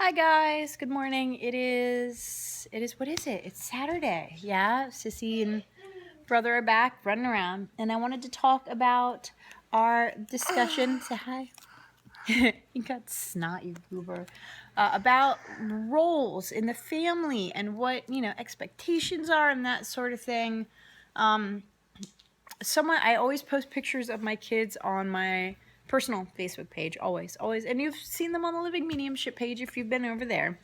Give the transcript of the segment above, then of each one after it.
Hi guys, good morning. What is it? It's Saturday. Yeah, Sissy and brother are back running around. And I wanted to talk about our discussion. Say hi. You got snot, you goober. About roles in the family and what, expectations are and that sort of thing. Um, I always post pictures of my kids on my personal Facebook page, always. And you've seen them on the Living Mediumship page if you've been over there.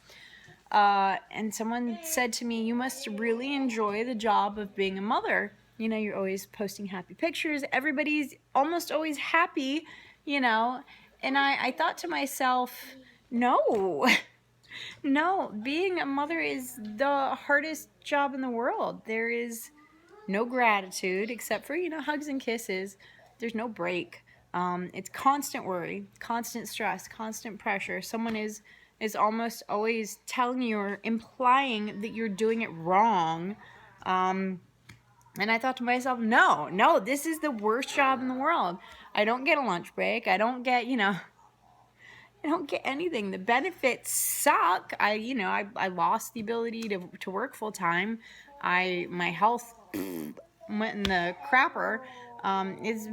And someone said to me, you must really enjoy the job of being a mother. You're always posting happy pictures. Everybody's almost always happy, And I thought to myself, no, no, being a mother is the hardest job in the world. There is no gratitude except for, hugs and kisses. There's no break. It's constant worry, constant stress, constant pressure. Someone is almost always telling you or implying that you're doing it wrong. And I thought to myself, no, this is the worst job in the world. I don't get a lunch break. I don't get, I don't get anything. The benefits suck. I lost the ability to work full time. My health went in the crapper. Is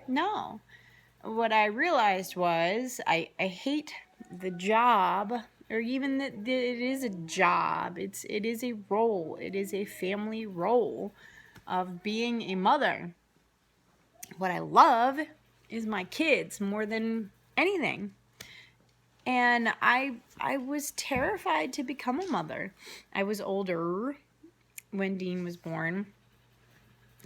no. What I realized was I hate the job, or even that it is a job. It is a role. It is a family role of being a mother. What I love is my kids more than anything. And I was terrified to become a mother. I was older when Dean was born,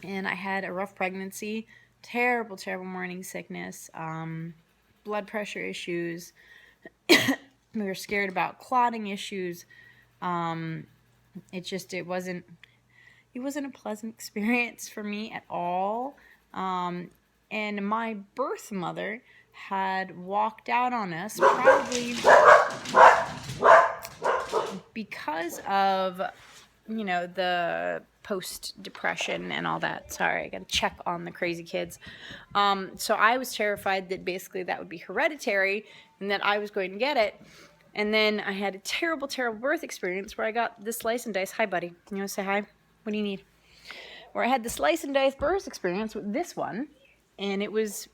and I had a rough pregnancy, terrible morning sickness, blood pressure issues. We were scared about clotting issues. It wasn't a pleasant experience for me at all. And my birth mother had walked out on us probably because of, the post-depression and all that. Sorry, I got to check on the crazy kids. So I was terrified that basically that would be hereditary and that I was going to get it. And then I had a terrible birth experience where I got this slice and dice. Hi, buddy. You want to say hi? What do you need? Where I had the slice and dice birth experience with this one. And it was,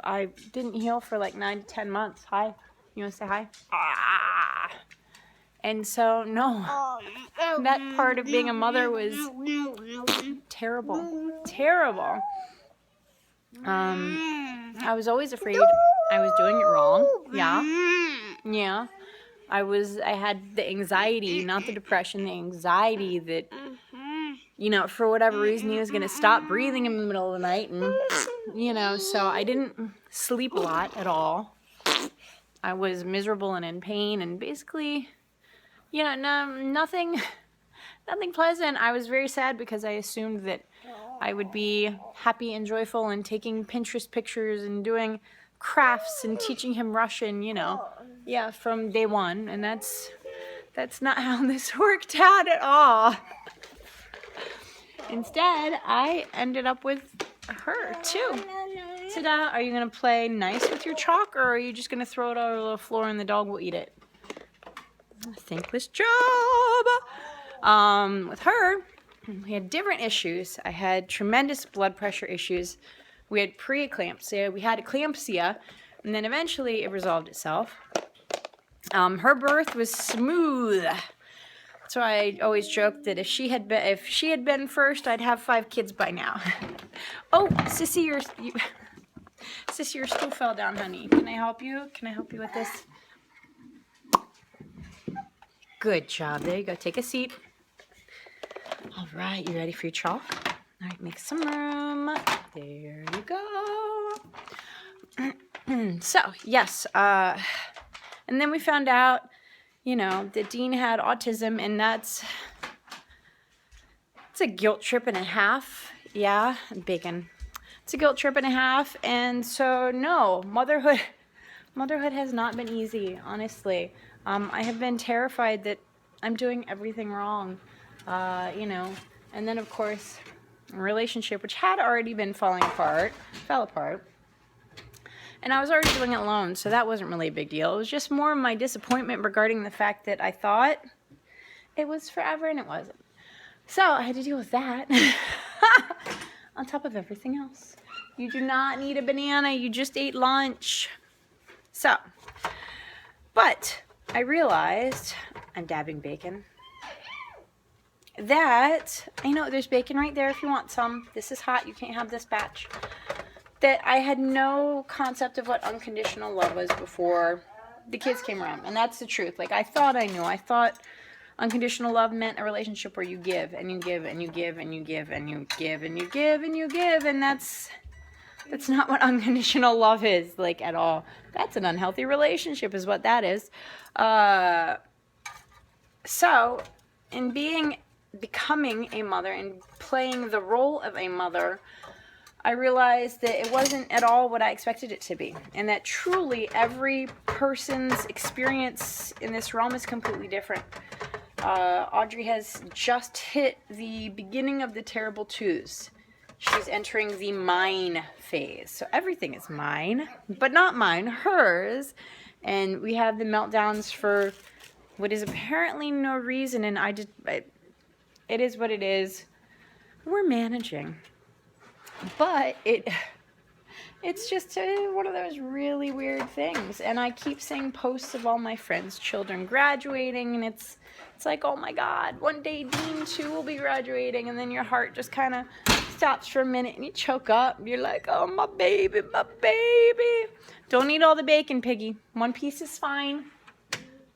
I didn't heal for like 9 to 10 months. Hi. You want to say hi? Ah. And so, no, that part of being a mother was terrible. I was always afraid I was doing it wrong. Yeah. I had the anxiety, not the depression, the anxiety that, for whatever reason, he was going to stop breathing in the middle of the night. And, so I didn't sleep a lot at all. I was miserable and in pain and basically, nothing pleasant. I was very sad because I assumed that I would be happy and joyful and taking Pinterest pictures and doing crafts and teaching him Russian, from day one. And that's not how this worked out at all. Instead, I ended up with her too. Ta-da! Are you going to play nice with your chalk, or are you just going to throw it all over the floor and the dog will eat it? Thankless job. With her, we had different issues. I had tremendous blood pressure issues. We had preeclampsia. We had eclampsia, and then eventually it resolved itself. Her birth was smooth. So I always joke that if she had been first, I'd have 5 kids by now. Oh, Sissy, your stool fell down, honey. Can I help you? Can I help you with this? Good job. There you go. Take a seat. All right. You ready for your chalk? All right. Make some room. There you go. So, yes. And then we found out, that Dean had autism, and it's a guilt trip and a half. Yeah, bacon. It's a guilt trip and a half. And so, no, motherhood has not been easy, honestly. I have been terrified that I'm doing everything wrong, and then, of course, a relationship, which had already been fell apart. And I was already doing it alone, so that wasn't really a big deal. It was just more of my disappointment regarding the fact that I thought it was forever and it wasn't. So I had to deal with that on top of everything else. You do not need a banana. You just ate lunch. So, but I realized, I'm dabbing bacon, that, I know there's bacon right there if you want some. This is hot. You can't have this batch. That I had no concept of what unconditional love was before the kids came around. And that's the truth. Like, I thought I knew. I thought unconditional love meant a relationship where you give and you give and you give and you give and you give and you give and you give. And that's not what unconditional love is, like, at all. That's an unhealthy relationship is what that is. So, in becoming a mother and playing the role of a mother, I realized that it wasn't at all what I expected it to be. And that truly every person's experience in this realm is completely different. Audrey has just hit the beginning of the terrible twos. She's entering the mine phase. So everything is mine, but not mine, hers. And we have the meltdowns for what is apparently no reason. And it is what it is. We're managing. But it's just one of those really weird things. And I keep seeing posts of all my friends' children graduating, and it's like, oh my God, one day Dean too will be graduating, and then your heart just kind of stops for a minute and you choke up. You're like, oh, my baby, my baby. Don't eat all the bacon, Piggy. One piece is fine.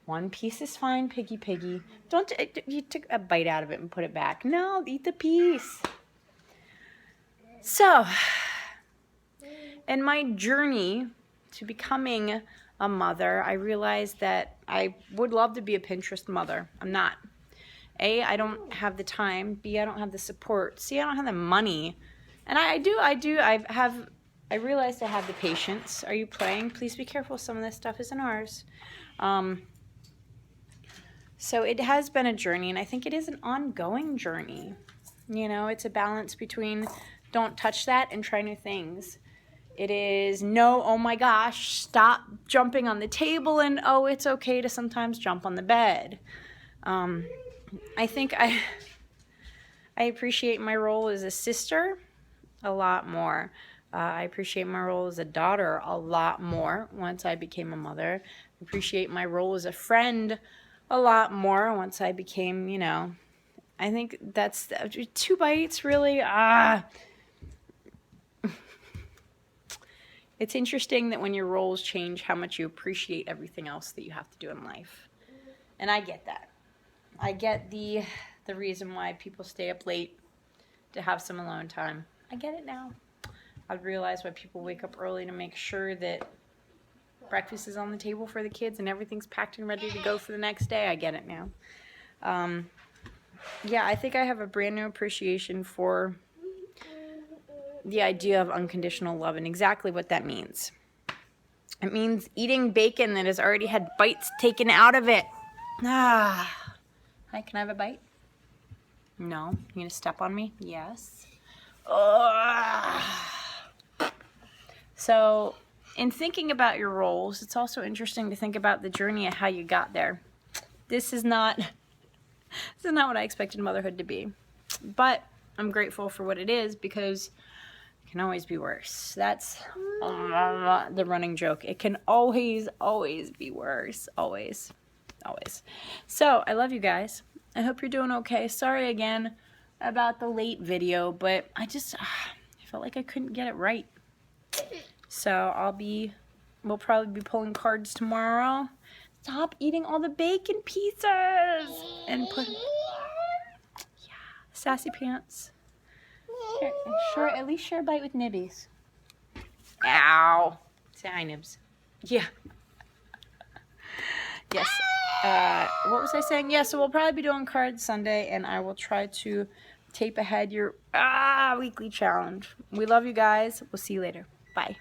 One piece is fine, Piggy. Don't, you took a bite out of it and put it back. No, eat the piece. So, in my journey to becoming a mother, I realized that I would love to be a Pinterest mother. I'm not. A, I don't have the time. B, I don't have the support. C, I don't have the money. And I realized I have the patience. Are you playing? Please be careful. Some of this stuff isn't ours. So it has been a journey, and I think it is an ongoing journey. You know, it's a balance between don't touch that and try new things. It is no, oh my gosh, stop jumping on the table, and oh, it's okay to sometimes jump on the bed. I think I appreciate my role as a sister a lot more. I appreciate my role as a daughter a lot more once I became a mother. I appreciate my role as a friend a lot more once I became, you know, I think that's 2 bites, really. It's interesting that when your roles change, how much you appreciate everything else that you have to do in life. And I get that. I get the reason why people stay up late to have some alone time. I get it now. I realize why people wake up early to make sure that breakfast is on the table for the kids and everything's packed and ready to go for the next day. I get it now. Yeah, I think I have a brand new appreciation for the idea of unconditional love and exactly what that means. It means eating bacon that has already had bites taken out of it. Hi, can I have a bite? No? You gonna step on me? Yes. So, in thinking about your roles, it's also interesting to think about the journey of how you got there. This is not what I expected motherhood to be. But I'm grateful for what it is because it can always be worse. That's the running joke. It can always be worse. Always. So, I love you guys. I hope you're doing okay. Sorry again about the late video, but I felt like I couldn't get it right. So, we'll probably be pulling cards tomorrow. Stop eating all the bacon pieces and put, sassy pants. Here, at least share a bite with Nibbies. Ow. Say hi, Nibs. Yeah. Yes. What was I saying? Yeah, so we'll probably be doing cards Sunday, and I will try to tape ahead your weekly challenge. We love you guys. We'll see you later. Bye.